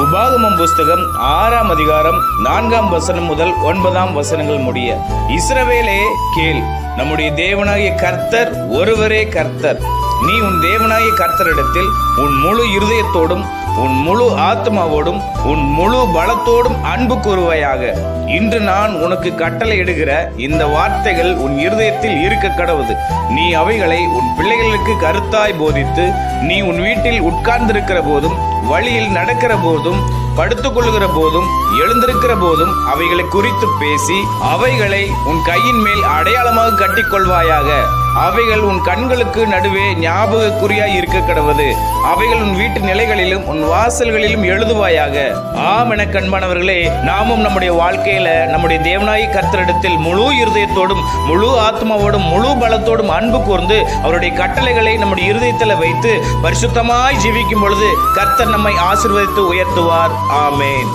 உபாகமம் புஸ்தகம் 6ஆம் அதிகாரம் 4ஆம் வசனம் முதல் 9ஆம் வசனங்கள் முடிய. இஸ்ரவேலே கேள், நம்முடைய தேவனாகிய கர்த்தர் ஒருவரே கர்த்தர். நீ உன் தேவனாகிய கர்த்தரிடத்தில் உன் முழு இருதயத்தோடும் உன் முழு ஆத்மாவோடும் உன் முழு பலத்தோடும் அன்பு கூறுவாயாக. இன்று நான் உனக்கு கட்டளை இடுகிற இந்த வார்த்தைகள் உன் இருதயத்தில் இருக்க கடவுது. நீ அவைகளை உன் பிள்ளைகளுக்கு கருத்தாய் போதித்து, நீ உன் வீட்டில் உட்கார்ந்திருக்கிற போதும், வழியில் நடக்கிற போதும், படுத்துக் கொள்ளுகிற போதும், எழுந்திருக்கிற போதும் அவைகளை குறித்து பேசி, அவைகளை உன் கையின் மேல் அடையாளமாக கட்டிக்கொள்வாயாக. அவைகள் உன் கண்களுக்கு நடுவே ஞாபக குறியாய் இருக்க கடவுது. அவைகள் உன் வீட்டு நிலைகளிலும் உன் வாசல்களிலும் எழுதுவாயாக. ஆம் என கண்பானவர்களே, நாமும் நம்முடைய வாழ்க்கையில நம்முடைய தேவனாகிய கர்த்தரிடத்தில் முழு இருதயத்தோடும் முழு ஆத்மாவோடும் முழு பலத்தோடும் அன்பு கூர்ந்து அவருடைய கட்டளைகளை நம்முடைய இருதயத்தில் வைத்து பரிசுத்தமாய் ஜீவிக்கும் பொழுது கர்த்தர் நம்மை ஆசீர்வதித்து உயர்த்துவார். ஆமேன்.